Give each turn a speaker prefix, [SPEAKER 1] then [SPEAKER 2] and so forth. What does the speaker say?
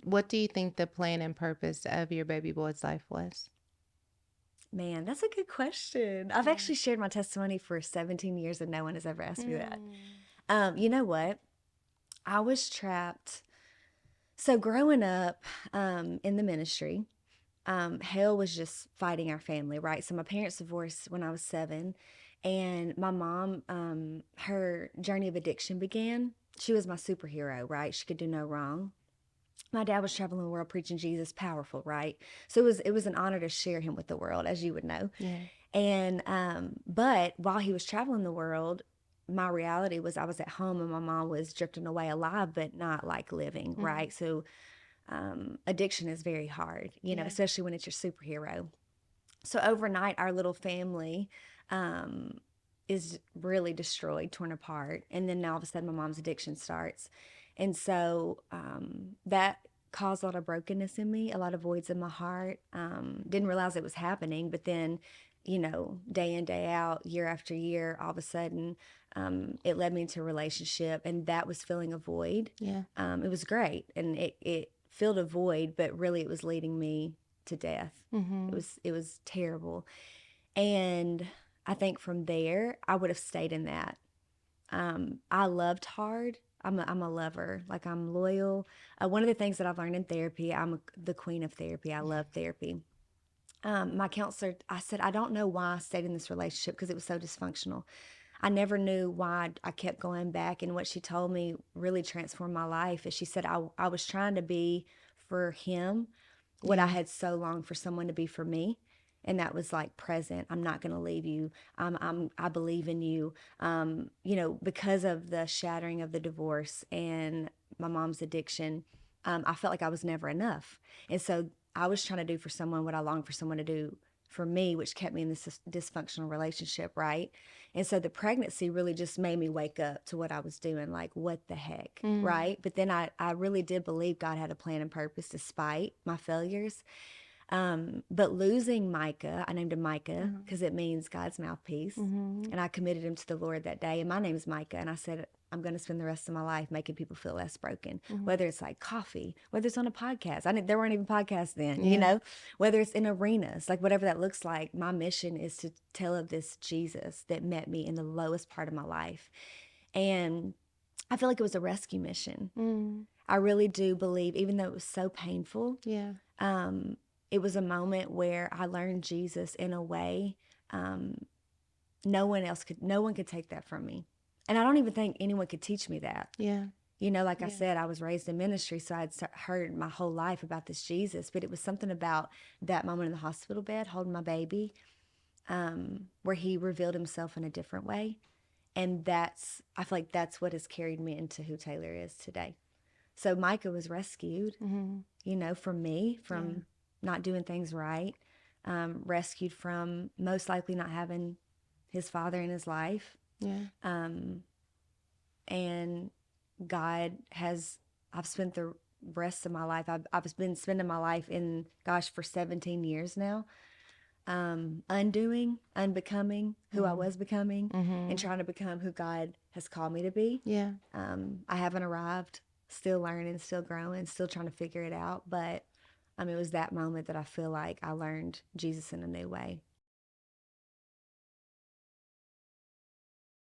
[SPEAKER 1] what do you think the plan and purpose of your baby boy's life was?
[SPEAKER 2] Man, that's a good question. I've
[SPEAKER 1] Yeah.
[SPEAKER 2] actually shared my testimony for 17 years and no one has ever asked me that.
[SPEAKER 1] Mm.
[SPEAKER 2] You know what? I was trapped. So growing up in the ministry, hell was just fighting our family, right? So my parents divorced when I was 7, and my mom, her journey of addiction began. She was my superhero, right? She could do no wrong. My dad was traveling the world preaching Jesus, powerful, right? So it was an honor to share him with the world, as you would know.
[SPEAKER 1] Yeah.
[SPEAKER 2] And but while he was traveling the world, my reality was I was at home and my mom was drifting away alive, but not like living,
[SPEAKER 1] Mm.
[SPEAKER 2] right? So addiction is very hard,
[SPEAKER 1] Yeah.
[SPEAKER 2] especially when it's your superhero. So overnight, our little family um, is really destroyed, torn apart. And then now all of a sudden, my mom's addiction starts. And so that caused a lot of brokenness in me, a lot of voids in my heart. Didn't realize it was happening. But then, day in, day out, year after year, all of a sudden, it led me into a relationship. And that was filling a void.
[SPEAKER 1] Yeah.
[SPEAKER 2] It was great. And it filled a void, but really it was leading me to death.
[SPEAKER 1] Mm-hmm.
[SPEAKER 2] It was terrible. And I think from there I would have stayed in that. I loved hard. I'm a lover. Like I'm loyal. One of the things that I've learned in therapy, the queen of therapy. I love therapy. My counselor, I said, I don't know why I stayed in this relationship because it was so dysfunctional. I never knew why I kept going back. And what she told me really transformed my life. Is she said, I was trying to be for him what I
[SPEAKER 1] Yeah.
[SPEAKER 2] had so longed for someone to be for me. And that was like present. I'm not going to leave you. I believe in you. Because of the shattering of the divorce and my mom's addiction, I felt like I was never enough. And so I was trying to do for someone what I longed for someone to do for me, which kept me in this dysfunctional relationship, right? And so the pregnancy really just made me wake up to what I was doing, like, what the heck,
[SPEAKER 1] Mm.
[SPEAKER 2] right? But then I really did believe God had a plan and purpose despite my failures. But losing Micah, I named him Micah
[SPEAKER 1] Mm-hmm.
[SPEAKER 2] because it means God's mouthpiece.
[SPEAKER 1] Mm-hmm.
[SPEAKER 2] And I committed him to the Lord that day. And my name's Micah. And I said, I'm going to spend the rest of my life making people feel less broken,
[SPEAKER 1] Mm-hmm.
[SPEAKER 2] whether it's like coffee, whether it's on a podcast. There weren't even podcasts then,
[SPEAKER 1] Yeah.
[SPEAKER 2] whether it's in arenas, like whatever that looks like. My mission is to tell of this Jesus that met me in the lowest part of my life. And I feel like it was a rescue mission.
[SPEAKER 1] Mm.
[SPEAKER 2] I really do believe, even though it was so painful,
[SPEAKER 1] Yeah.
[SPEAKER 2] um, it was a moment where I learned Jesus in a way um, no one could take that from me. And I don't even think anyone could teach me that.
[SPEAKER 1] Yeah.
[SPEAKER 2] Like I
[SPEAKER 1] Yeah.
[SPEAKER 2] said, I was raised in ministry, so I'd heard my whole life about this Jesus, but it was something about that moment in the hospital bed holding my baby where he revealed himself in a different way. And I feel like that's what has carried me into who Taylor is today. So Micah was rescued,
[SPEAKER 1] Mm-hmm.
[SPEAKER 2] from me,
[SPEAKER 1] Yeah.
[SPEAKER 2] from not doing things right, rescued from most likely not having his father in his life.
[SPEAKER 1] Yeah.
[SPEAKER 2] Um, and God has, I've spent the rest of my life, I've been spending my life in, gosh, for 17 years now, unbecoming who I
[SPEAKER 1] Mm-hmm.
[SPEAKER 2] was becoming and
[SPEAKER 1] Mm-hmm.
[SPEAKER 2] trying to become who God has called me to be.
[SPEAKER 1] Yeah.
[SPEAKER 2] I haven't arrived, still learning, still growing, still trying to figure it out. But it was that moment that I feel like I learned Jesus in a new way.